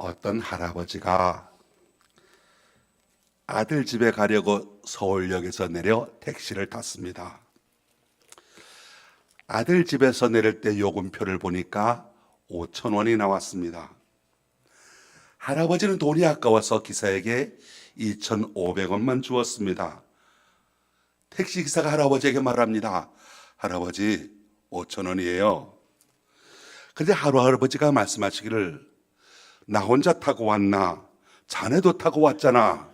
어떤 할아버지가 아들 집에 가려고 서울역에서 내려 택시를 탔습니다. 아들 집에서 내릴 때 요금표를 보니까 5,000원이 나왔습니다. 할아버지는 돈이 아까워서 기사에게 2,500원만 주었습니다. 택시기사가 할아버지에게 말합니다. 할아버지, 5,000원이에요. 그런데 할아버지가 말씀하시기를 나 혼자 타고 왔나? 자네도 타고 왔잖아.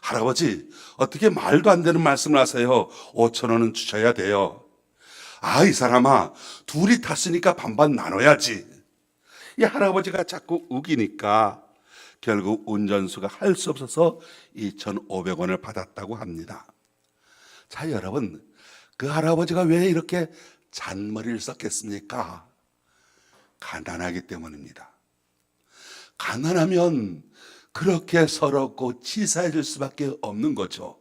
할아버지, 어떻게 말도 안 되는 말씀을 하세요? 5,000원은 주셔야 돼요. 이 사람아, 둘이 탔으니까 반반 나눠야지. 이 할아버지가 자꾸 우기니까 결국 운전수가 할 수 없어서 2,500원을 받았다고 합니다. 자, 여러분, 그 할아버지가 왜 이렇게 잔머리를 썼겠습니까? 가난하기 때문입니다. 가난하면 그렇게 서럽고 치사해질 수밖에 없는 거죠.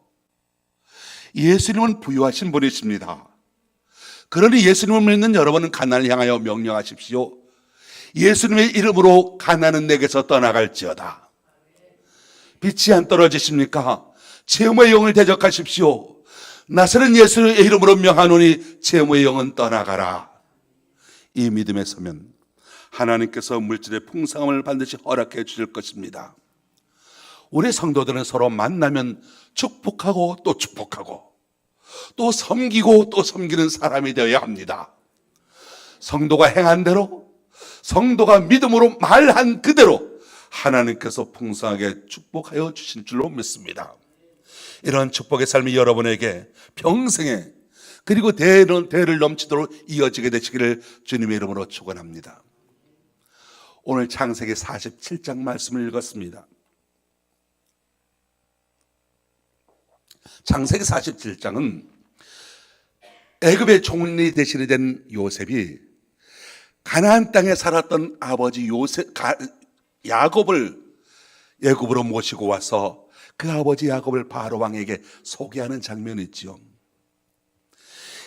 예수님은 부유하신 분이십니다. 그러니 예수님을 믿는 여러분은 가난을 향하여 명령하십시오. 예수님의 이름으로 가난은 내게서 떠나갈지어다. 빛이 안 떨어지십니까? 채무의 영을 대적하십시오. 나서는 예수의 이름으로 명하노니 채무의 영은 떠나가라. 이 믿음에 서면 하나님께서 물질의 풍성함을 반드시 허락해 주실 것입니다. 우리 성도들은 서로 만나면 축복하고 또 축복하고 또 섬기고 또 섬기는 사람이 되어야 합니다. 성도가 행한 대로, 성도가 믿음으로 말한 그대로 하나님께서 풍성하게 축복하여 주실 줄로 믿습니다. 이런 축복의 삶이 여러분에게 평생에 그리고 대를 넘치도록 이어지게 되시기를 주님의 이름으로 축원합니다. 오늘 창세기 47장 말씀을 읽었습니다. 창세기 47장은 애굽의 총리 대신이 된 요셉이 가나안 땅에 살았던 아버지 야곱을 애굽으로 모시고 와서 그 아버지 야곱을 바로 왕에게 소개하는 장면이 있지요.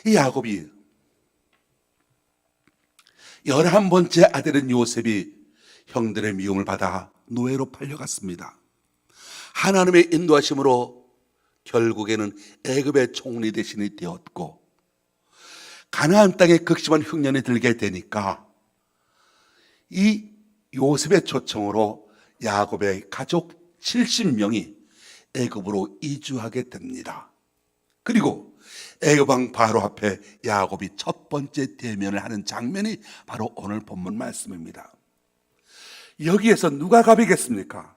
이 야곱이 11번째 아들인 요셉이 형들의 미움을 받아 노예로 팔려갔습니다. 하나님의 인도하심으로 결국에는 애굽의 총리 대신이 되었고 가나안 땅에 극심한 흉년이 들게 되니까 이 요셉의 초청으로 야곱의 가족 70명이 애굽으로 이주하게 됩니다. 그리고 애굽 왕 바로 앞에 야곱이 첫 번째 대면을 하는 장면이 바로 오늘 본문 말씀입니다. 여기에서 누가 갑이겠습니까?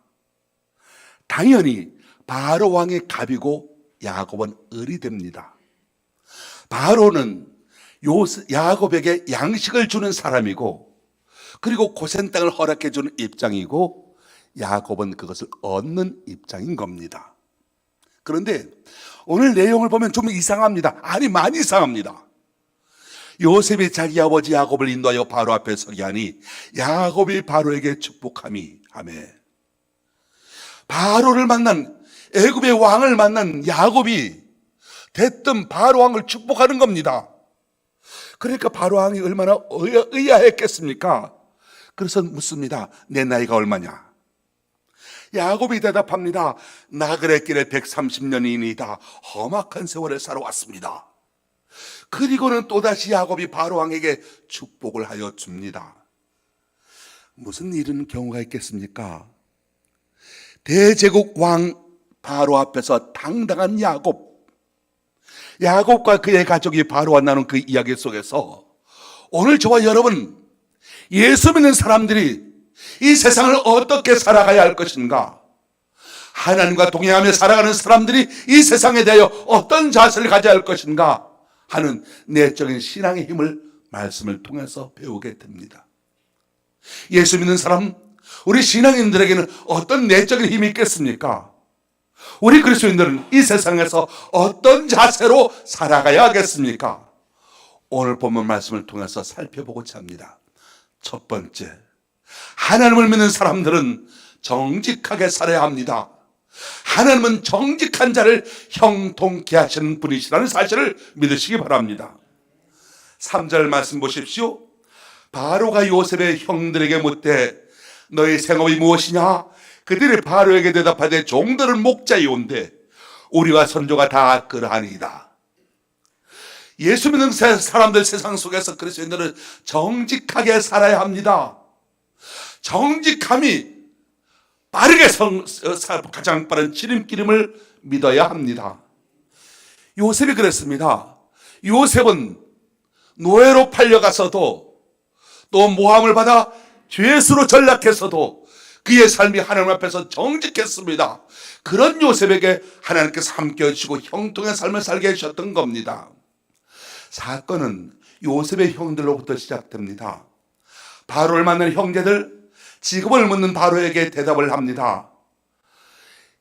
당연히 바로 왕의 갑이고 야곱은 을이 됩니다. 바로는 야곱에게 양식을 주는 사람이고 그리고 고센 땅을 허락해 주는 입장이고 야곱은 그것을 얻는 입장인 겁니다. 그런데 오늘 내용을 보면 좀 이상합니다. 아니, 많이 이상합니다. 요셉이 자기 아버지 야곱을 인도하여 바로 앞에 서게 하니 야곱이 바로에게 축복함이 하매 바로를 만난 애굽의 왕을 만난 야곱이 대뜸 바로 왕을 축복하는 겁니다. 그러니까 바로 왕이 얼마나 의아했겠습니까? 그래서 묻습니다. 내 나이가 얼마냐? 야곱이 대답합니다. 나그네 길에 130년이니이다. 험악한 세월을 살아왔습니다. 그리고는 또다시 야곱이 바로 왕에게 축복을 하여 줍니다. 무슨 이런 경우가 있겠습니까? 대제국 왕 바로 앞에서 당당한 야곱과 그의 가족이 바로 만나는 그 이야기 속에서 오늘 저와 여러분, 예수 믿는 사람들이 이 세상을 어떻게 살아가야 할 것인가, 하나님과 동행하며 살아가는 사람들이 이 세상에 대하여 어떤 자세를 가져야 할 것인가 하는 내적인 신앙의 힘을 말씀을 통해서 배우게 됩니다. 예수 믿는 사람, 우리 신앙인들에게는 어떤 내적인 힘이 있겠습니까? 우리 그리스도인들은 이 세상에서 어떤 자세로 살아가야 하겠습니까? 오늘 본문 말씀을 통해서 살펴보고자 합니다. 첫 번째, 하나님을 믿는 사람들은 정직하게 살아야 합니다. 하나님은 정직한 자를 형통케 하시는 분이시라는 사실을 믿으시기 바랍니다. 3절 말씀 보십시오. 바로가 요셉의 형들에게 묻되 너희 생업이 무엇이냐? 그들이 바로에게 대답하되 종들은 목자이온데 우리와 선조가 다 그러하니이다. 예수 믿는 사람들 세상 속에서 그리스도인들은 정직하게 살아야 합니다. 정직함이 빠르게 가장 빠른 지름길임을 믿어야 합니다. 요셉이 그랬습니다. 요셉은 노예로 팔려가서도 또 모함을 받아 죄수로 전락해서도 그의 삶이 하나님 앞에서 정직했습니다. 그런 요셉에게 하나님께서 함께 해주시고 형통의 삶을 살게 해주셨던 겁니다. 사건은 요셉의 형들로부터 시작됩니다. 바로를 만난 형제들, 직업을 묻는 바로에게 대답을 합니다.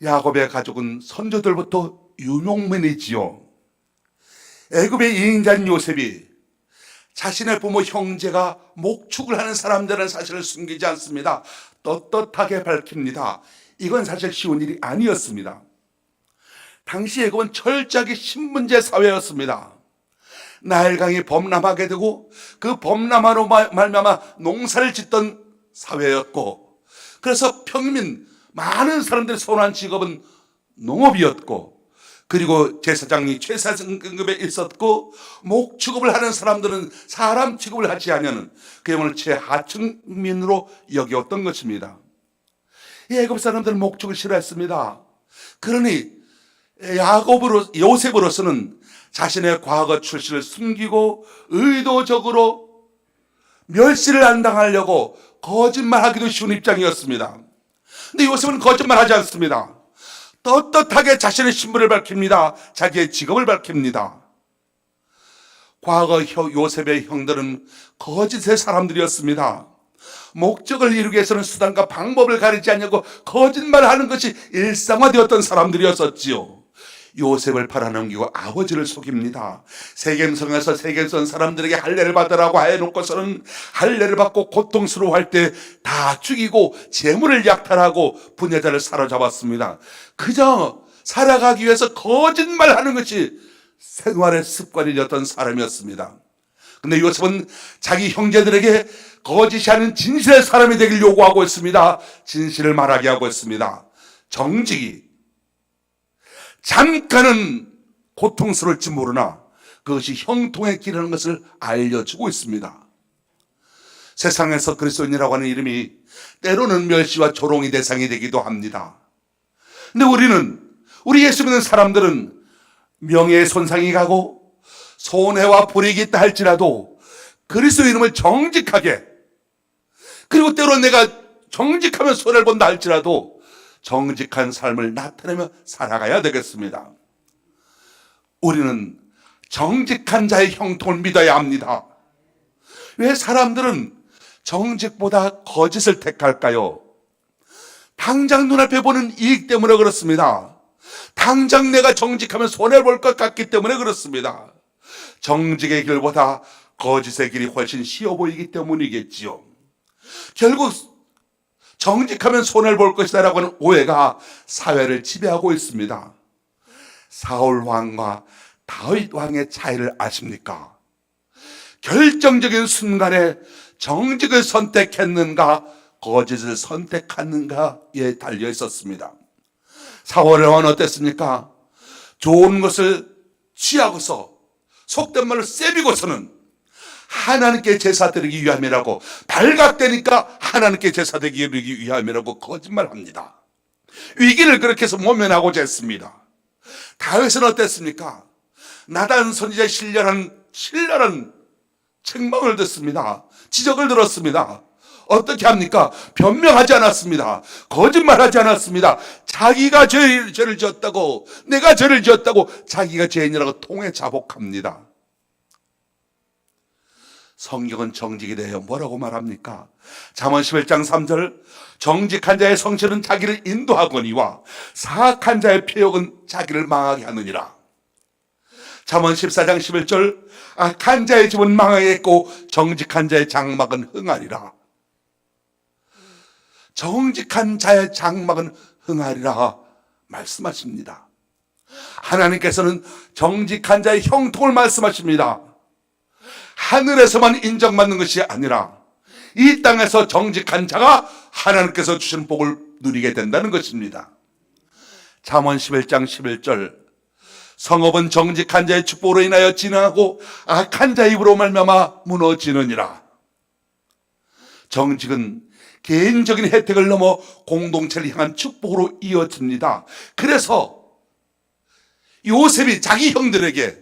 야곱의 가족은 선조들부터 유명인이지요. 애굽의 이인자인 요셉이 자신의 부모 형제가 목축을 하는 사람들은 사실을 숨기지 않습니다. 떳떳하게 밝힙니다. 이건 사실 쉬운 일이 아니었습니다. 당시 애굽은 철저하게 신분제 사회였습니다. 나일강이 범람하게 되고 그 범람하로 말미암아 농사를 짓던 사회였고, 그래서 평민 많은 사람들이 선호한 직업은 농업이었고, 그리고 제사장이 최상급에 있었고, 목축업을 하는 사람들은 사람 취급을 하지 않으면 그야말로 최하층민으로 여겼던 것입니다. 애굽 사람들은 목축을 싫어했습니다. 그러니 요셉으로서는 자신의 과거 출신을 숨기고 의도적으로 멸시를 안 당하려고 거짓말하기도 쉬운 입장이었습니다. 근데 요셉은 거짓말하지 않습니다. 떳떳하게 자신의 신분을 밝힙니다. 자기의 직업을 밝힙니다. 과거 요셉의 형들은 거짓의 사람들이었습니다. 목적을 이루기 위해서는 수단과 방법을 가리지 않냐고 거짓말하는 것이 일상화되었던 사람들이었었지요. 요셉을 팔아넘기고 아버지를 속입니다. 세겜성에서 세겜성 사람들에게 할례를 받으라고 해놓고서는 할례를 받고 고통스러워할 때 다 죽이고 재물을 약탈하고 부녀자를 사로잡았습니다. 그저 살아가기 위해서 거짓말하는 것이 생활의 습관이 되었던 사람이었습니다. 근데 요셉은 자기 형제들에게 거짓이 아닌 진실의 사람이 되길 요구하고 있습니다. 진실을 말하게 하고 있습니다. 정직이 잠깐은 고통스러울지 모르나 그것이 형통의 길이라는 것을 알려주고 있습니다. 세상에서 그리스도인이라고 하는 이름이 때로는 멸시와 조롱의 대상이 되기도 합니다. 근데 우리 예수 믿는 사람들은 명예의 손상이 가고 손해와 불이익이 있다 할지라도 그리스도 이름을 정직하게, 그리고 때로는 내가 정직하면 손해를 본다 할지라도 정직한 삶을 나타내며 살아가야 되겠습니다. 우리는 정직한 자의 형통을 믿어야 합니다. 왜 사람들은 정직보다 거짓을 택할까요? 당장 눈앞에 보는 이익 때문에 그렇습니다. 당장 내가 정직하면 손해볼 것 같기 때문에 그렇습니다. 정직의 길보다 거짓의 길이 훨씬 쉬워 보이기 때문이겠지요. 결국 정직하면 손해를 볼 것이다 라고 하는 오해가 사회를 지배하고 있습니다. 사울 왕과 다윗 왕의 차이를 아십니까? 결정적인 순간에 정직을 선택했는가 거짓을 선택했는가에 달려 있었습니다. 사울 왕은 어땠습니까? 좋은 것을 취하고서 속된 말로 세비고서는 하나님께 제사 드리기 위함이라고, 발각되니까 하나님께 제사 드리기 위함이라고 거짓말합니다. 위기를 그렇게 해서 모면하고자 했습니다. 다윗은 어땠습니까? 나단 선지자의 신랄한 책망을 듣습니다. 지적을 들었습니다. 어떻게 합니까? 변명하지 않았습니다. 거짓말하지 않았습니다. 자기가 죄를 지었다고, 내가 죄를 지었다고 자기가 죄인이라고 통해 자복합니다. 성경은 정직에 대해 뭐라고 말합니까? 잠언 11장 3절, 정직한 자의 성실은 자기를 인도하거니와 사악한 자의 패역은 자기를 망하게 하느니라. 잠언 14장 11절, 악한 자의 집은 망하겠고 정직한 자의 장막은 흥하리라. 정직한 자의 장막은 흥하리라 말씀하십니다. 하나님께서는 정직한 자의 형통을 말씀하십니다. 하늘에서만 인정받는 것이 아니라 이 땅에서 정직한 자가 하나님께서 주신 복을 누리게 된다는 것입니다. 잠언 11장 11절, 성읍은 정직한 자의 축복으로 인하여 진흥하고 악한 자의 입으로 말미암아 무너지느니라. 정직은 개인적인 혜택을 넘어 공동체를 향한 축복으로 이어집니다. 그래서 요셉이 자기 형들에게,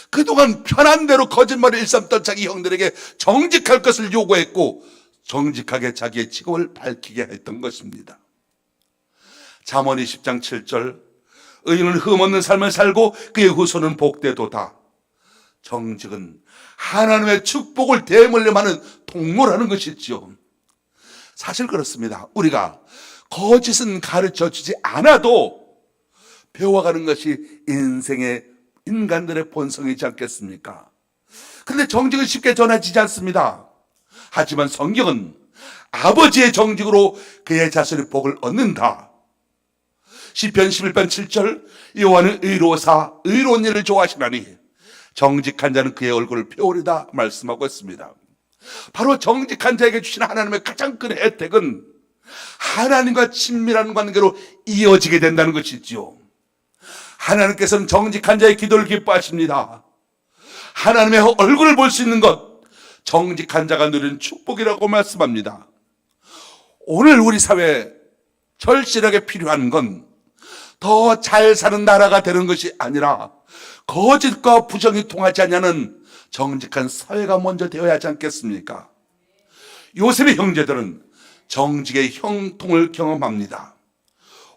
그동안 편한 대로 거짓말을 일삼던 자기 형들에게 정직할 것을 요구했고 정직하게 자기의 직업을 밝히게 했던 것입니다. 잠언 20장 7절, 의인은 흠없는 삶을 살고 그의 후손은 복되도다. 정직은 하나님의 축복을 대물림하는 통로라는 것이지요. 사실 그렇습니다. 우리가 거짓은 가르쳐 주지 않아도 배워가는 것이 인생의 인간들의 본성이지 않겠습니까? 그런데 정직은 쉽게 전해지지 않습니다. 하지만 성경은 아버지의 정직으로 그의 자손이 복을 얻는다. 시편 11편 7절, 여호와는 의로사 의로운 일을 좋아하시나니 정직한 자는 그의 얼굴을 펴오리다 말씀하고 있습니다. 바로 정직한 자에게 주신 하나님의 가장 큰 혜택은 하나님과 친밀한 관계로 이어지게 된다는 것이지요. 하나님께서는 정직한 자의 기도를 기뻐하십니다. 하나님의 얼굴을 볼 수 있는 것, 정직한 자가 누리는 축복이라고 말씀합니다. 오늘 우리 사회에 절실하게 필요한 건 더 잘 사는 나라가 되는 것이 아니라 거짓과 부정이 통하지 않냐는 정직한 사회가 먼저 되어야 하지 않겠습니까? 요셉의 형제들은 정직의 형통을 경험합니다.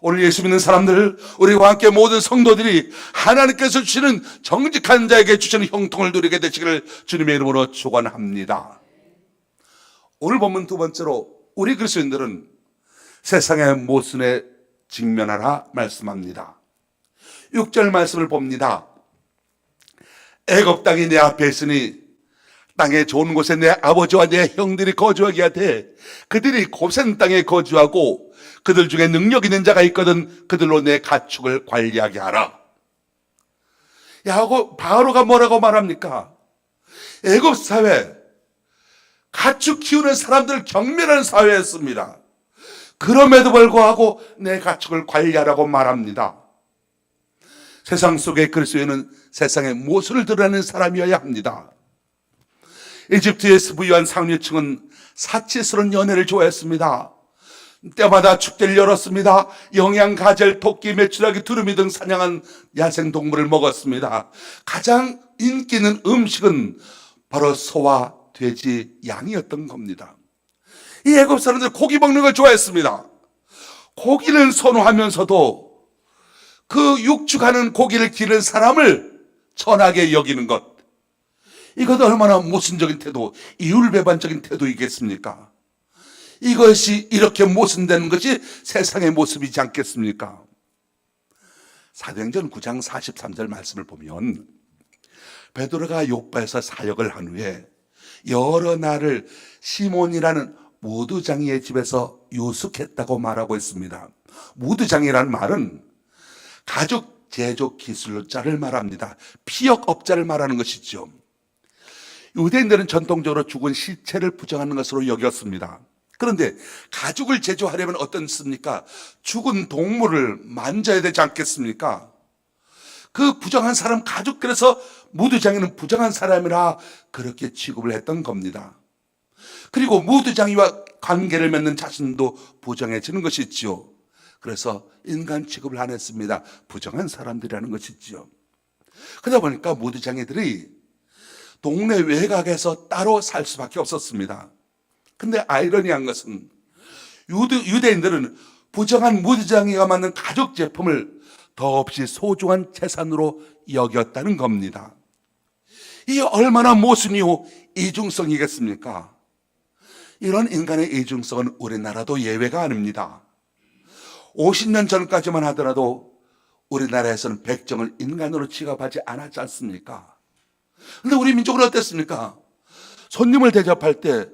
오늘 예수 믿는 사람들, 우리와 함께 모든 성도들이 하나님께서 주시는 정직한 자에게 주시는 형통을 누리게 되시기를 주님의 이름으로 축원합니다. 오늘 본문 두 번째로, 우리 그리스도인들은 세상의 모순에 직면하라 말씀합니다. 6절 말씀을 봅니다. 애굽 땅이 내 앞에 있으니 땅의 좋은 곳에 내 아버지와 내 형들이 거주하게 하되 그들이 고센 땅에 거주하고 그들 중에 능력 있는 자가 있거든 그들로 내 가축을 관리하게 하라. 야고 바로가 뭐라고 말합니까? 애굽 사회, 가축 키우는 사람들 경멸하는 사회였습니다. 그럼에도 불구하고 내 가축을 관리하라고 말합니다. 세상 속의 그리스도인은 세상의 모습을 드러내는 사람이어야 합니다. 이집트에서 부유한 상류층은 사치스러운 연애를 좋아했습니다. 때마다 축제를 열었습니다. 영양, 가젤, 토끼, 메추라기, 두루미 등 사냥한 야생동물을 먹었습니다. 가장 인기 있는 음식은 바로 소와 돼지, 양이었던 겁니다. 이 애굽 사람들 고기 먹는 걸 좋아했습니다. 고기를 선호하면서도 그 육축하는 고기를 기르는 사람을 천하게 여기는 것, 이것 얼마나 모순적인 태도, 이율배반적인 태도이겠습니까? 이것이 이렇게 모순되는 것이 세상의 모습이지 않겠습니까? 사도행전 9장 43절 말씀을 보면 베드로가 요빠에서 사역을 한 후에 여러 날을 시몬이라는 무두장이의 집에서 유숙했다고 말하고 있습니다. 무두장이라는 말은 가죽 제조 기술자를 말합니다. 피역업자를 말하는 것이죠. 유대인들은 전통적으로 죽은 시체를 부정하는 것으로 여겼습니다. 그런데 가죽을 제조하려면 어떻습니까? 죽은 동물을 만져야 되지 않겠습니까? 그 부정한 사람 가죽, 그래서 무두장이는 부정한 사람이라 그렇게 취급을 했던 겁니다. 그리고 무두장이와 관계를 맺는 자신도 부정해지는 것이지요. 그래서 인간 취급을 안 했습니다. 부정한 사람들이라는 것이지요. 그러다 보니까 무두장이들이 동네 외곽에서 따로 살 수밖에 없었습니다. 근데 아이러니한 것은 유대인들은 부정한 무두장이가 만든 가죽 제품을 더없이 소중한 재산으로 여겼다는 겁니다. 이게 얼마나 모순이요 이중성이겠습니까? 이런 인간의 이중성은 우리나라도 예외가 아닙니다. 50년 전까지만 하더라도 우리나라에서는 백정을 인간으로 취급하지 않았지 않습니까? 그런데 우리 민족은 어땠습니까? 손님을 대접할 때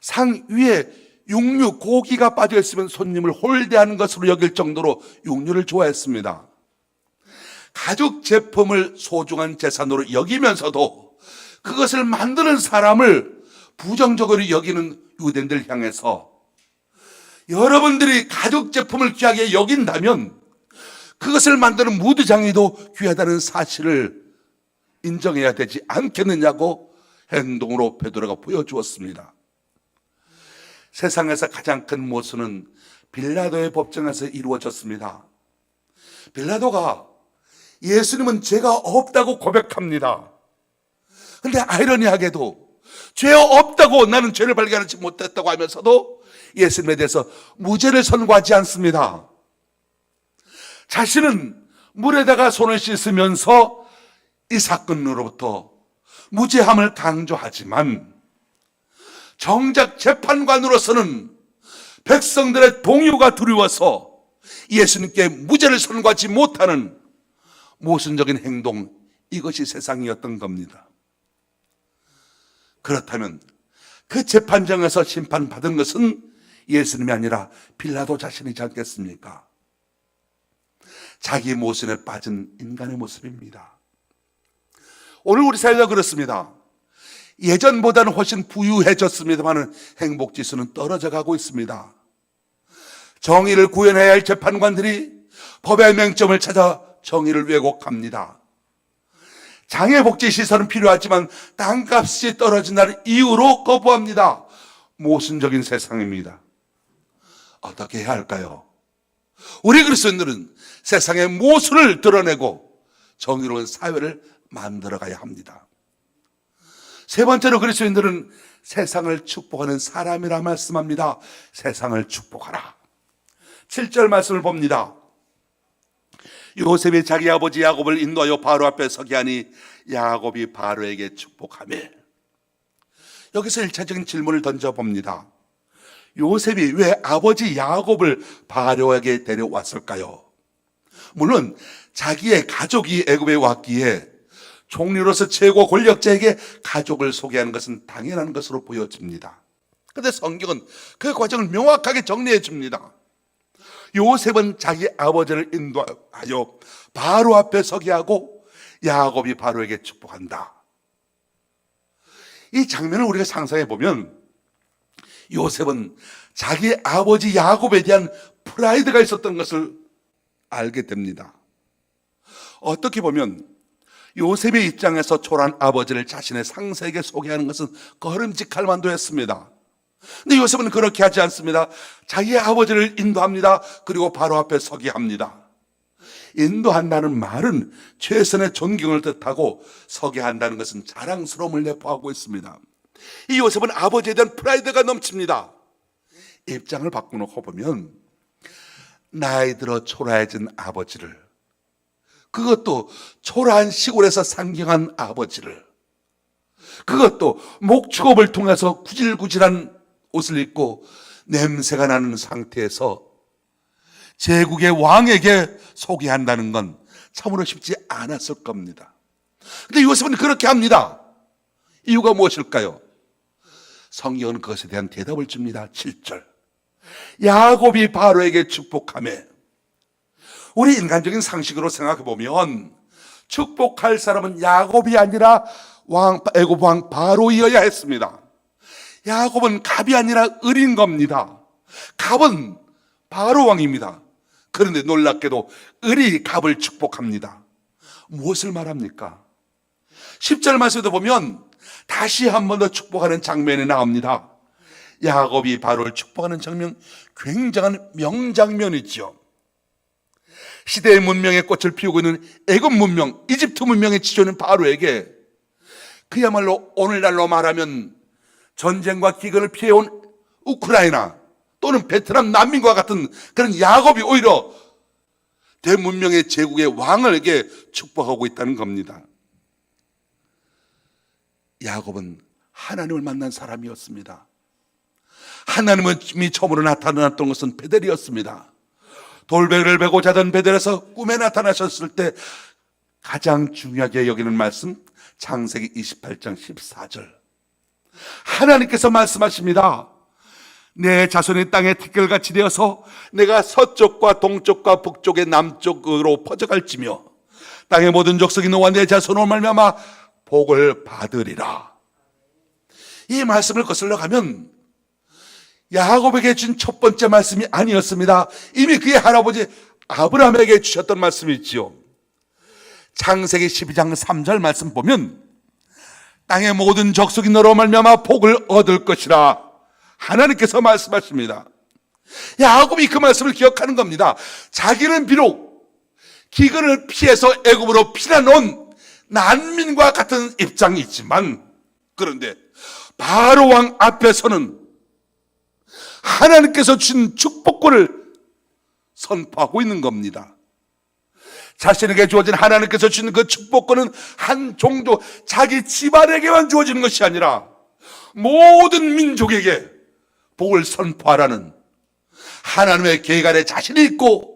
상 위에 육류, 고기가 빠져 있으면 손님을 홀대하는 것으로 여길 정도로 육류를 좋아했습니다. 가죽 제품을 소중한 재산으로 여기면서도 그것을 만드는 사람을 부정적으로 여기는 유대인들 향해서 여러분들이 가죽 제품을 귀하게 여긴다면 그것을 만드는 무드장이도 귀하다는 사실을 인정해야 되지 않겠느냐고 행동으로 베드로가 보여주었습니다. 세상에서 가장 큰 모순은 빌라도의 법정에서 이루어졌습니다. 빌라도가 예수님은 죄가 없다고 고백합니다. 그런데 아이러니하게도 죄 없다고, 나는 죄를 발견하지 못했다고 하면서도 예수님에 대해서 무죄를 선고하지 않습니다. 자신은 물에다가 손을 씻으면서 이 사건으로부터 무죄함을 강조하지만 정작 재판관으로서는 백성들의 동요가 두려워서 예수님께 무죄를 선고하지 못하는 모순적인 행동, 이것이 세상이었던 겁니다. 그렇다면 그 재판장에서 심판받은 것은 예수님이 아니라 빌라도 자신이지 않겠습니까? 자기 모순에 빠진 인간의 모습입니다. 오늘 우리 사회가 그렇습니다. 예전보다는 훨씬 부유해졌습니다만 행복지수는 떨어져 가고 있습니다. 정의를 구현해야 할 재판관들이 법의 맹점을 찾아 정의를 왜곡합니다. 장애복지시설은 필요하지만 땅값이 떨어진다는 이유로 거부합니다. 모순적인 세상입니다. 어떻게 해야 할까요? 우리 그리스도인들은 세상의 모순을 드러내고 정의로운 사회를 만들어가야 합니다. 세 번째로 그리스도인들은 세상을 축복하는 사람이라 말씀합니다. 세상을 축복하라. 7절 말씀을 봅니다. 요셉이 자기 아버지 야곱을 인도하여 바로 앞에 서게 하니 야곱이 바로에게 축복하며. 여기서 1차적인 질문을 던져봅니다. 요셉이 왜 아버지 야곱을 바로에게 데려왔을까요? 물론 자기의 가족이 애굽에 왔기에 종류로서 최고 권력자에게 가족을 소개하는 것은 당연한 것으로 보여집니다. 그런데 성경은 그 과정을 명확하게 정리해 줍니다. 요셉은 자기 아버지를 인도하여 바로 앞에 서게 하고 야곱이 바로에게 축복한다. 이 장면을 우리가 상상해 보면 요셉은 자기 아버지 야곱에 대한 프라이드가 있었던 것을 알게 됩니다. 어떻게 보면 요셉의 입장에서 초라한 아버지를 자신의 상세에게 소개하는 것은 꺼림직할 만도 했습니다. 근데 요셉은 그렇게 하지 않습니다. 자기의 아버지를 인도합니다. 그리고 바로 앞에 서게 합니다. 인도한다는 말은 최선의 존경을 뜻하고 서게 한다는 것은 자랑스러움을 내포하고 있습니다. 이 요셉은 아버지에 대한 프라이드가 넘칩니다. 입장을 바꾸놓고 보면 나이 들어 초라해진 아버지를, 그것도 초라한 시골에서 상경한 아버지를, 그것도 목축업을 통해서 구질구질한 옷을 입고 냄새가 나는 상태에서 제국의 왕에게 소개한다는 건 참으로 쉽지 않았을 겁니다. 그런데 요셉은 그렇게 합니다. 이유가 무엇일까요? 성경은 그것에 대한 대답을 줍니다. 7절. 야곱이 바로에게 축복하며. 우리 인간적인 상식으로 생각해 보면 축복할 사람은 야곱이 아니라 애굽 왕 바로이어야 했습니다. 야곱은 갑이 아니라 을인 겁니다. 갑은 바로 왕입니다. 그런데 놀랍게도 을이 갑을 축복합니다. 무엇을 말합니까? 10절 말씀에도 보면 다시 한 번 더 축복하는 장면이 나옵니다. 야곱이 바로를 축복하는 장면, 굉장한 명장면이죠. 시대의 문명의 꽃을 피우고 있는 애굽 문명, 이집트 문명의 지존인 바로에게 그야말로 오늘날로 말하면 전쟁과 기근을 피해온 우크라이나 또는 베트남 난민과 같은 그런 야곱이 오히려 대문명의 제국의 왕에게 축복하고 있다는 겁니다. 야곱은 하나님을 만난 사람이었습니다. 하나님이 처음으로 나타났던 것은 베델이었습니다. 돌베개를 베고 자던 베델에서 꿈에 나타나셨을 때 가장 중요하게 여기는 말씀, 창세기 28장 14절. 하나님께서 말씀하십니다. 내 자손이 땅에 티끌같이 되어서 내가 서쪽과 동쪽과 북쪽의 남쪽으로 퍼져갈지며 땅의 모든 족속이 너와 내 자손으로 말미암아 복을 받으리라. 이 말씀을 거슬러 가면 야곱에게 준 첫 번째 말씀이 아니었습니다. 이미 그의 할아버지 아브라함에게 주셨던 말씀이 있지요. 창세기 12장 3절 말씀 보면 땅의 모든 족속이 너로 말미암아 복을 얻을 것이라 하나님께서 말씀하십니다. 야곱이 그 말씀을 기억하는 겁니다. 자기는 비록 기근을 피해서 애굽으로 피난온 난민과 같은 입장이 있지만, 그런데 바로 왕 앞에서는 하나님께서 주신 축복권을 선포하고 있는 겁니다. 자신에게 주어진 하나님께서 주신 그 축복권은 한 종족, 자기 집안에게만 주어지는 것이 아니라 모든 민족에게 복을 선포하라는 하나님의 계획 안에 자신이 있고,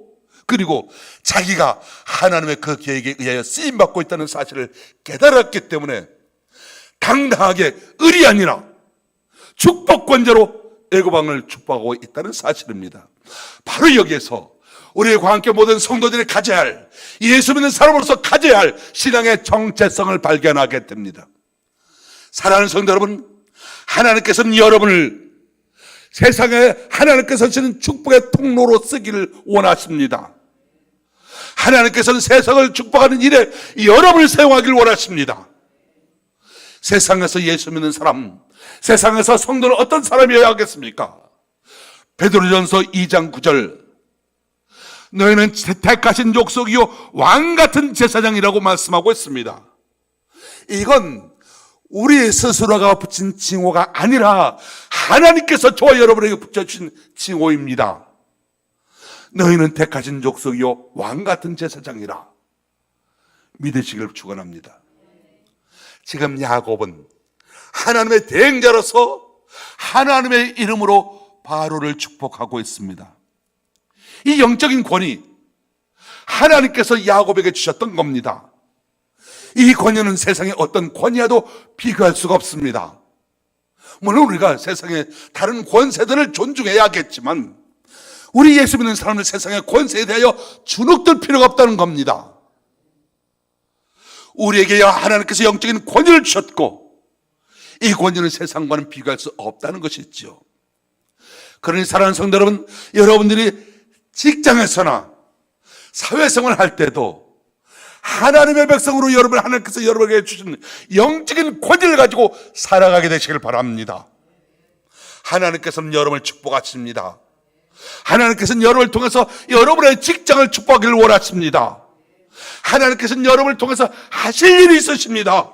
그리고 자기가 하나님의 그 계획에 의하여 쓰임받고 있다는 사실을 깨달았기 때문에 당당하게 을이 아니라 축복권자로 애굽 왕을 축복하고 있다는 사실입니다. 바로 여기에서 우리와 함께 모든 성도들이 가져야 할, 예수 믿는 사람으로서 가져야 할 신앙의 정체성을 발견하게 됩니다. 사랑하는 성도 여러분, 하나님께서는 여러분을 세상에 하나님께서 주시는 축복의 통로로 쓰기를 원하십니다. 하나님께서는 세상을 축복하는 일에 여러분을 사용하기를 원하십니다. 세상에서 예수 믿는 사람, 세상에서 성도는 어떤 사람이어야 하겠습니까? 베드로전서 2장 9절, 너희는 택하신 족속이요 왕같은 제사장이라고 말씀하고 있습니다. 이건 우리 스스로가 붙인 칭호가 아니라 하나님께서 저와 여러분에게 붙여주신 칭호입니다. 너희는 택하신 족속이요 왕같은 제사장이라 믿으시길 축원합니다. 지금 야곱은 하나님의 대행자로서 하나님의 이름으로 바로를 축복하고 있습니다. 이 영적인 권위, 하나님께서 야곱에게 주셨던 겁니다. 이 권위는 세상의 어떤 권위와도 비교할 수가 없습니다. 물론 우리가 세상의 다른 권세들을 존중해야겠지만 우리 예수 믿는 사람들 세상의 권세에 대하여 주눅들 필요가 없다는 겁니다. 우리에게 하나님께서 영적인 권위를 주셨고 이 권위는 세상과는 비교할 수 없다는 것이죠. 그러니 사랑하는 성도 여러분, 여러분들이 직장에서나 사회생활을 할 때도 하나님의 백성으로 하나님께서 여러분에게 주신 영적인 권위를 가지고 살아가게 되시길 바랍니다. 하나님께서는 여러분을 축복하십니다. 하나님께서는 여러분을 통해서 여러분의 직장을 축복하기를 원하십니다. 하나님께서는 여러분을 통해서 하실 일이 있으십니다.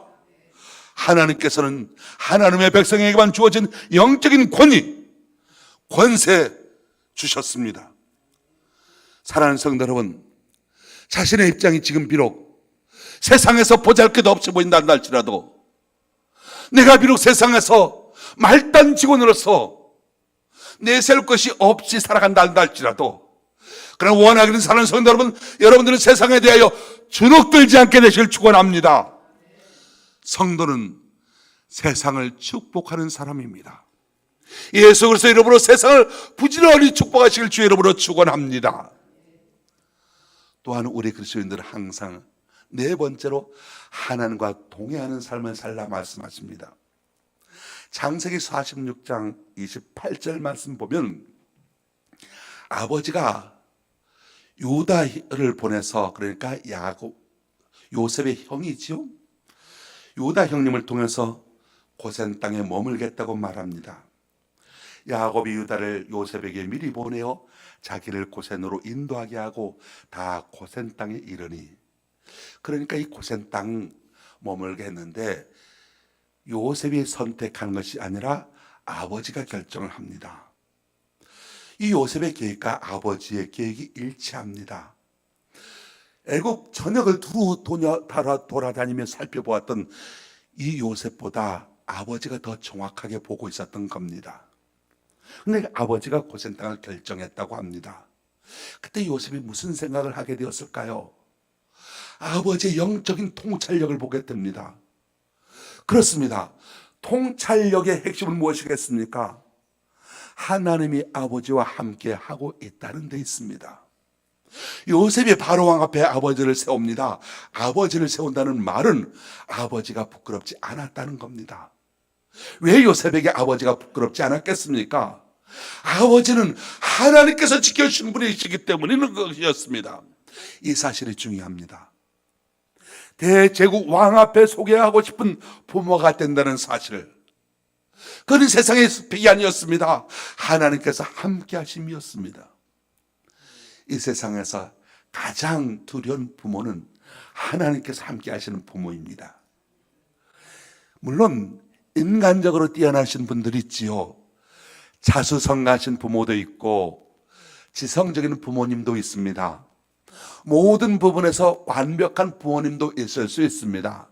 하나님께서는 하나님의 백성에게만 주어진 영적인 권위, 권세 주셨습니다. 사랑하는 성도 여러분, 자신의 입장이 지금 비록 세상에서 보잘것없이 보인다 할지라도, 내가 비록 세상에서 말단 직원으로서 내세울 것이 없이 살아간다 할지라도, 그러나 원하기는 사랑하는 성도 여러분, 여러분들은 세상에 대하여 주눅들지 않게 되시길 축원합니다. 성도는 세상을 축복하는 사람입니다. 예수 그리스도 이름으로 세상을 부지런히 축복하시길 주의 이름으로 축원합니다. 또한 우리 그리스도인들은 항상 네 번째로 하나님과 동행하는 삶을 살라 말씀하십니다. 창세기 46장 28절 말씀 보면 아버지가 요다를 보내서, 그러니까 요셉의 형이지요, 요다 형님을 통해서 고센 땅에 머물겠다고 말합니다. 야곱이 유다를 요셉에게 미리 보내어 자기를 고센으로 인도하게 하고 다 고센 땅에 이르니, 그러니까 이 고센 땅 머물게 했는데 요셉이 선택한 것이 아니라 아버지가 결정을 합니다. 이 요셉의 계획과 아버지의 계획이 일치합니다. 애굽 전역을 두루 돌아다니며 살펴보았던 이 요셉보다 아버지가 더 정확하게 보고 있었던 겁니다. 근데 아버지가 고센 땅을 결정했다고 합니다. 그때 요셉이 무슨 생각을 하게 되었을까요? 아버지의 영적인 통찰력을 보게 됩니다. 그렇습니다. 통찰력의 핵심은 무엇이겠습니까? 하나님이 아버지와 함께 하고 있다는 데 있습니다. 요셉이 바로왕 앞에 아버지를 세웁니다. 아버지를 세운다는 말은 아버지가 부끄럽지 않았다는 겁니다. 왜 요셉에게 아버지가 부끄럽지 않았겠습니까? 아버지는 하나님께서 지켜주신 분이시기 때문인 것이었습니다. 이 사실이 중요합니다. 대제국 왕 앞에 소개하고 싶은 부모가 된다는 사실, 그는 세상의 스펙이 아니었습니다. 하나님께서 함께 하심이었습니다. 이 세상에서 가장 두려운 부모는 하나님께서 함께 하시는 부모입니다. 물론 인간적으로 뛰어나신 분들이 있지요. 자수성가하신 부모도 있고 지성적인 부모님도 있습니다. 모든 부분에서 완벽한 부모님도 있을 수 있습니다.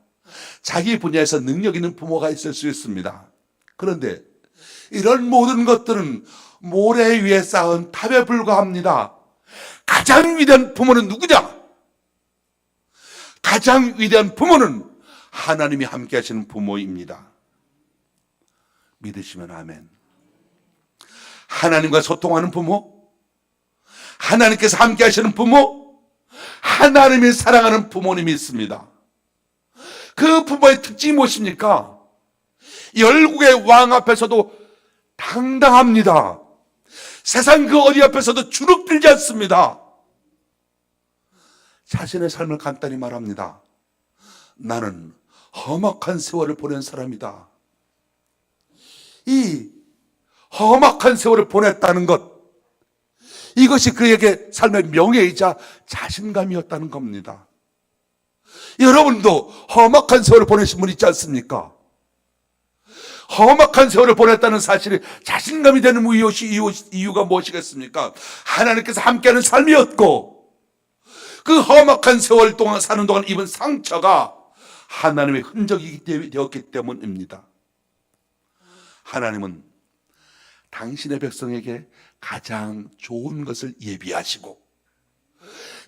자기 분야에서 능력 있는 부모가 있을 수 있습니다. 그런데 이런 모든 것들은 모래 위에 쌓은 탑에 불과합니다. 가장 위대한 부모는 누구냐? 가장 위대한 부모는 하나님이 함께 하시는 부모입니다. 믿으시면 아멘. 하나님과 소통하는 부모, 하나님께서 함께 하시는 부모, 하나님이 사랑하는 부모님이 있습니다. 그 부모의 특징이 무엇입니까? 열국의 왕 앞에서도 당당합니다. 세상 그 어디 앞에서도 주눅들지 않습니다. 자신의 삶을 간단히 말합니다. 나는 험악한 세월을 보낸 사람이다. 이 험악한 세월을 보냈다는 것, 이것이 그에게 삶의 명예이자 자신감이었다는 겁니다. 여러분도 험악한 세월을 보내신 분 있지 않습니까? 험악한 세월을 보냈다는 사실이 자신감이 되는 이유가 무엇이겠습니까? 하나님께서 함께하는 삶이었고, 그 험악한 세월 동안 사는 동안 입은 상처가 하나님의 흔적이 되었기 때문입니다. 하나님은 당신의 백성에게 가장 좋은 것을 예비하시고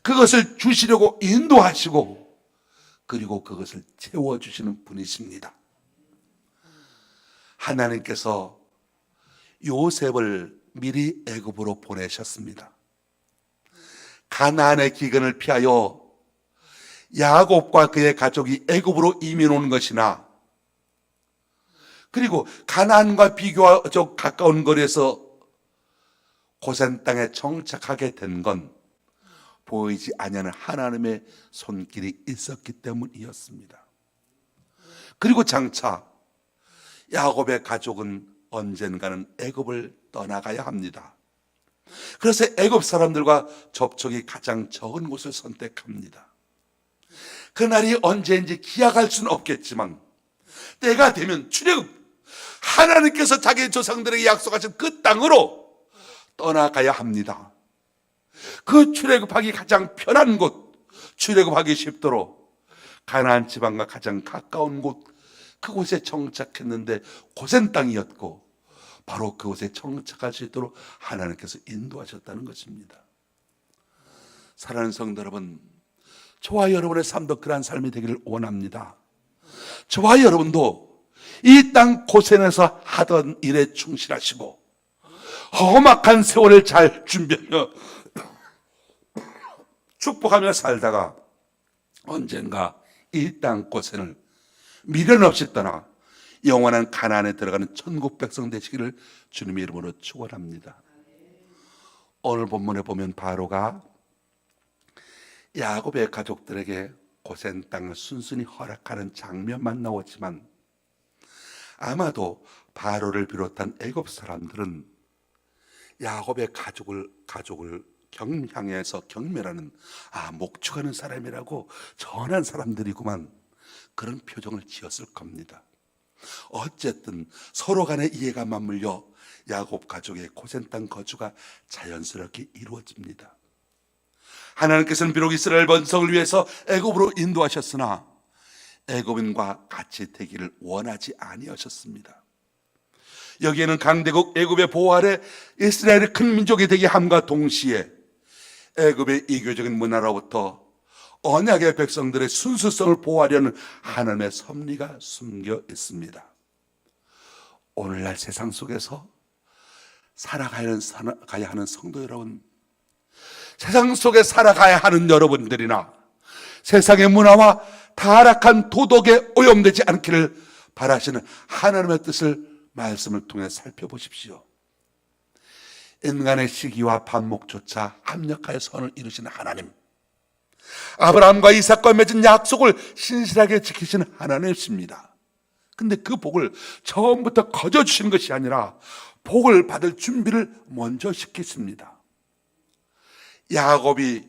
그것을 주시려고 인도하시고 그리고 그것을 채워주시는 분이십니다. 하나님께서 요셉을 미리 애굽으로 보내셨습니다. 가나안의 기근을 피하여 야곱과 그의 가족이 애굽으로 이민 온 것이나, 그리고 가나안과 비교적 가까운 거리에서 고센 땅에 정착하게 된 건 보이지 아니하는 하나님의 손길이 있었기 때문이었습니다. 그리고 장차 야곱의 가족은 언젠가는 애굽을 떠나가야 합니다. 그래서 애굽 사람들과 접촉이 가장 적은 곳을 선택합니다. 그날이 언제인지 기약할 수는 없겠지만 때가 되면 출애굽, 하나님께서 자기 조상들에게 약속하신 그 땅으로 떠나가야 합니다. 그 출애굽하기 가장 편한 곳, 출애굽하기 쉽도록 가나안 지방과 가장 가까운 곳, 그곳에 정착했는데 고센 땅이었고 바로 그곳에 정착할 수 있도록 하나님께서 인도하셨다는 것입니다. 사랑하는 성도 여러분, 저와 여러분의 삶도 그러한 삶이 되기를 원합니다. 저와 여러분도 이 땅 고센에서 하던 일에 충실하시고 험악한 세월을 잘 준비하며 축복하며 살다가 언젠가 이 땅 고센을 미련 없이 떠나 영원한 가나안에 들어가는 천국 백성 되시기를 주님의 이름으로 축원합니다. 오늘 본문에 보면 바로가 야곱의 가족들에게 고센 땅을 순순히 허락하는 장면만 나오지만 아마도 바로를 비롯한 애굽 사람들은 야곱의 가족을 향해서 경멸하는, 목축하는 사람이라고 전한 사람들이구만, 그런 표정을 지었을 겁니다. 어쨌든 서로 간의 이해가 맞물려 야곱 가족의 고센 땅 거주가 자연스럽게 이루어집니다. 하나님께서는 비록 이스라엘 번성을 위해서 애굽으로 인도하셨으나 애굽인과 같이 되기를 원하지 아니하셨습니다. 여기에는 강대국 애굽의 보호 아래 이스라엘의 큰 민족이 되게 함과 동시에 애굽의 이교적인 문화로부터 언약의 백성들의 순수성을 보호하려는 하나님의 섭리가 숨겨 있습니다. 오늘날 세상 속에서 살아가야 하는 성도 여러분, 세상 속에 살아가야 하는 여러분들이나 세상의 문화와 타락한 도덕에 오염되지 않기를 바라시는 하나님의 뜻을 말씀을 통해 살펴보십시오. 인간의 시기와 반목조차 합력하여 선을 이루시는 하나님, 아브라함과 이삭과 맺은 약속을 신실하게 지키시는 하나님이십니다. 근데 그 복을 처음부터 거저 주시는 것이 아니라 복을 받을 준비를 먼저 시키십니다. 야곱이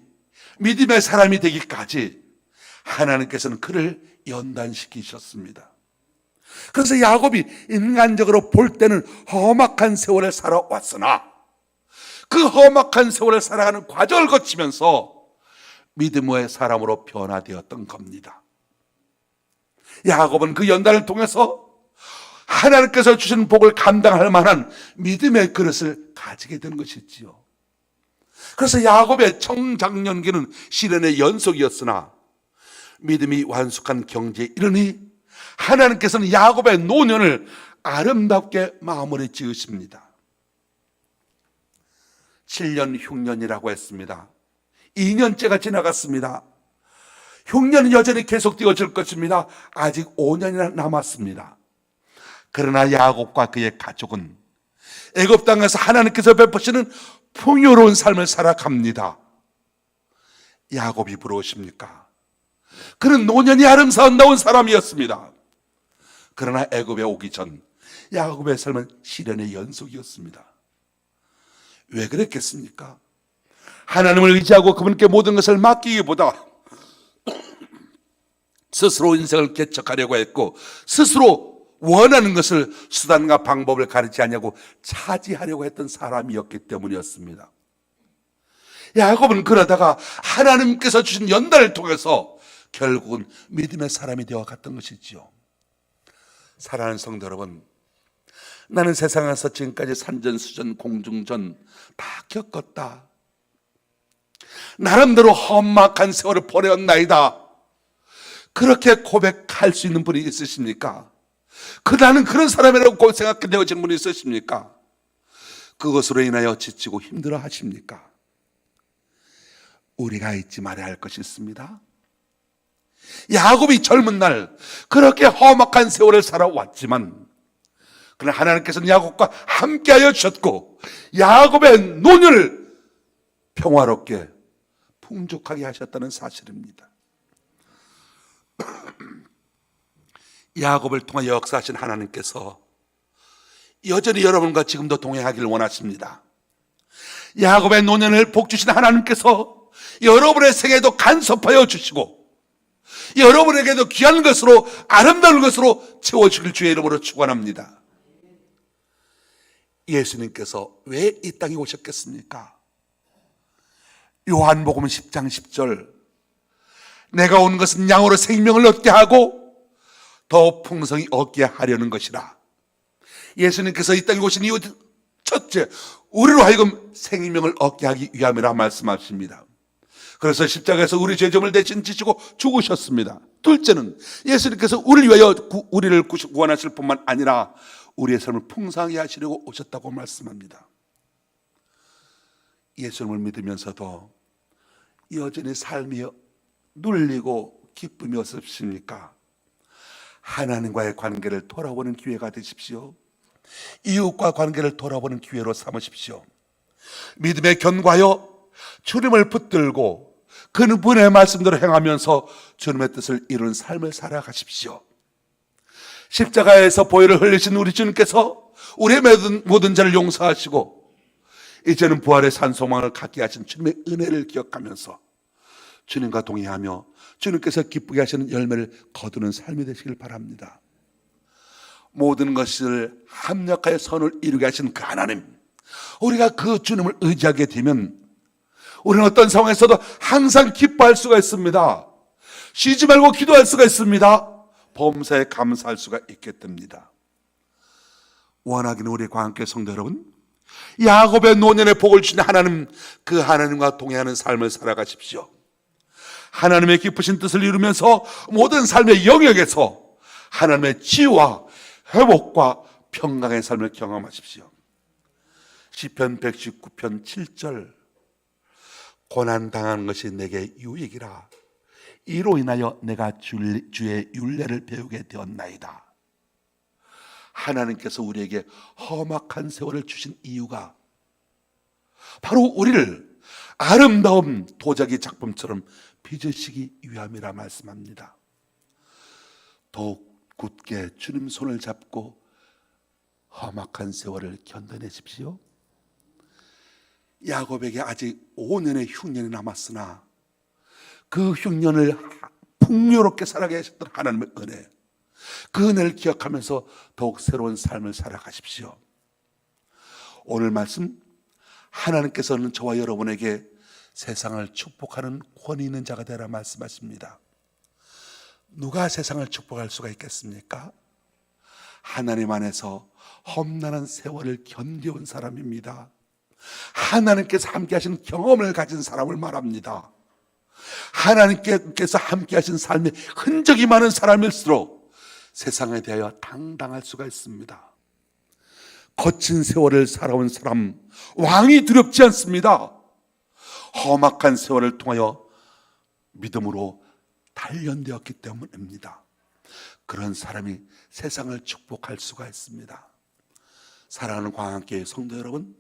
믿음의 사람이 되기까지 하나님께서는 그를 연단시키셨습니다. 그래서 야곱이 인간적으로 볼 때는 험악한 세월을 살아왔으나 그 험악한 세월을 살아가는 과정을 거치면서 믿음의 사람으로 변화되었던 겁니다. 야곱은 그 연단을 통해서 하나님께서 주신 복을 감당할 만한 믿음의 그릇을 가지게 된 것이지요. 그래서 야곱의 청장년기는 시련의 연속이었으나 믿음이 완숙한 경지에 이르니 하나님께서는 야곱의 노년을 아름답게 마무리 지으십니다. 7년 흉년이라고 했습니다. 2년째가 지나갔습니다. 흉년은 여전히 계속되어질 것입니다. 아직 5년이나 남았습니다. 그러나 야곱과 그의 가족은 애굽 땅에서 하나님께서 베푸시는 풍요로운 삶을 살아갑니다. 야곱이 부러우십니까? 그는 노년이 아름다운 사람이었습니다. 그러나 애굽에 오기 전 야곱의 삶은 시련의 연속이었습니다. 왜 그랬겠습니까? 하나님을 의지하고 그분께 모든 것을 맡기기보다 스스로 인생을 개척하려고 했고 스스로 원하는 것을 수단과 방법을 가리지 않냐고 차지하려고 했던 사람이었기 때문이었습니다. 야곱은 그러다가 하나님께서 주신 연단을 통해서 결국은 믿음의 사람이 되어갔던 것이지요. 사랑하는 성도 여러분, 나는 세상에서 지금까지 산전수전 공중전 다 겪었다. 나름대로 험악한 세월을 보내었나이다. 그렇게 고백할 수 있는 분이 있으십니까? 나는 그런 사람이라고 생각되어진 분이 있으십니까? 그것으로 인하여 지치고 힘들어 하십니까? 우리가 잊지 말아야 할 것이 있습니다. 야곱이 젊은 날 그렇게 험악한 세월을 살아왔지만 그러나 하나님께서는 야곱과 함께하여 주셨고 야곱의 노년을 평화롭게 풍족하게 하셨다는 사실입니다. 야곱을 통해 역사하신 하나님께서 여전히 여러분과 지금도 동행하기를 원하십니다. 야곱의 노년을 복주신 하나님께서 여러분의 생애도 간섭하여 주시고 여러분에게도 귀한 것으로 아름다운 것으로 채워주길 주의 이름으로 축원합니다. 예수님께서 왜 이 땅에 오셨겠습니까? 요한복음 10장 10절, 내가 온 것은 양으로 생명을 얻게 하고 더 풍성히 얻게 하려는 것이라. 예수님께서 이 땅에 오신 이유 첫째, 우리로 하여금 생명을 얻게 하기 위함이라 말씀하십니다. 그래서 십자가에서 우리 죄점을 대신 지시고 죽으셨습니다. 둘째는 예수님께서 우리를 위하여 우리를 구원하실 뿐만 아니라 우리의 삶을 풍성하게 하시려고 오셨다고 말씀합니다. 예수님을 믿으면서도 여전히 삶이 눌리고 기쁨이 없으십니까? 하나님과의 관계를 돌아보는 기회가 되십시오. 이웃과 관계를 돌아보는 기회로 삼으십시오. 믿음에 견고하여 주님을 붙들고 그분의 말씀대로 행하면서 주님의 뜻을 이루는 삶을 살아가십시오. 십자가에서 보혈을 흘리신 우리 주님께서 우리의 모든 죄를 용서하시고 이제는 부활의 산소망을 갖게 하신 주님의 은혜를 기억하면서 주님과 동행하며 주님께서 기쁘게 하시는 열매를 거두는 삶이 되시길 바랍니다. 모든 것을 합력하여 선을 이루게 하신 그 하나님, 우리가 그 주님을 의지하게 되면 우리는 어떤 상황에서도 항상 기뻐할 수가 있습니다. 쉬지 말고 기도할 수가 있습니다. 범사에 감사할 수가 있게 됩니다. 원하기는 우리 광교회 성도 여러분, 야곱의 노년의 복을 주신 하나님, 그 하나님과 동행하는 삶을 살아가십시오. 하나님의 기쁘신 뜻을 이루면서 모든 삶의 영역에서 하나님의 치유와 회복과 평강의 삶을 경험하십시오. 시편 119편 7절, 고난당하는 것이 내게 유익이라 이로 인하여 내가 주의 율례를 배우게 되었나이다. 하나님께서 우리에게 험악한 세월을 주신 이유가 바로 우리를 아름다운 도자기 작품처럼 빚으시기 위함이라 말씀합니다. 더욱 굳게 주님 손을 잡고 험악한 세월을 견뎌내십시오. 야곱에게 아직 5년의 흉년이 남았으나 그 흉년을 풍요롭게 살아가게 하셨던 하나님의 은혜, 그 은혜를 기억하면서 더욱 새로운 삶을 살아가십시오. 오늘 말씀, 하나님께서는 저와 여러분에게 세상을 축복하는 권위 있는 자가 되라 말씀하십니다. 누가 세상을 축복할 수가 있겠습니까? 하나님 안에서 험난한 세월을 견뎌온 사람입니다. 하나님께서 함께 하신 경험을 가진 사람을 말합니다. 하나님께서 함께 하신 삶에 흔적이 많은 사람일수록 세상에 대하여 당당할 수가 있습니다. 거친 세월을 살아온 사람, 왕이 두렵지 않습니다. 험악한 세월을 통하여 믿음으로 단련되었기 때문입니다. 그런 사람이 세상을 축복할 수가 있습니다. 사랑하는 광안교회 성도 여러분,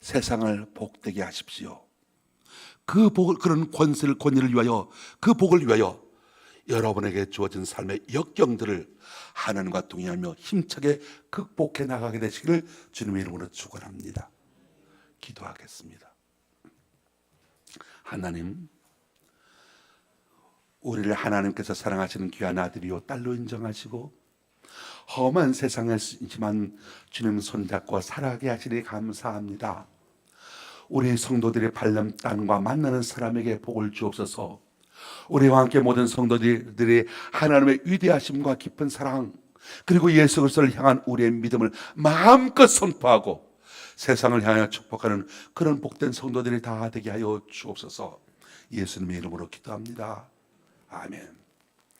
세상을 복되게 하십시오. 그 복을, 그런 권위를 위하여, 그 복을 위하여 여러분에게 주어진 삶의 역경들을 하나님과 동행하며 힘차게 극복해 나가게 되시기를 주님의 이름으로 축원합니다. 기도하겠습니다. 하나님, 우리를 하나님께서 사랑하시는 귀한 아들이요 딸로 인정하시고 험한 세상이지만 주님 손잡고 살아가게 하시니 감사합니다. 우리 성도들의 발람 땅과 만나는 사람에게 복을 주옵소서. 우리와 함께 모든 성도들이 하나님의 위대하심과 깊은 사랑, 그리고 예수 그리스도를 향한 우리의 믿음을 마음껏 선포하고 세상을 향하여 축복하는 그런 복된 성도들이 다 되게 하여 주옵소서. 예수님의 이름으로 기도합니다. 아멘.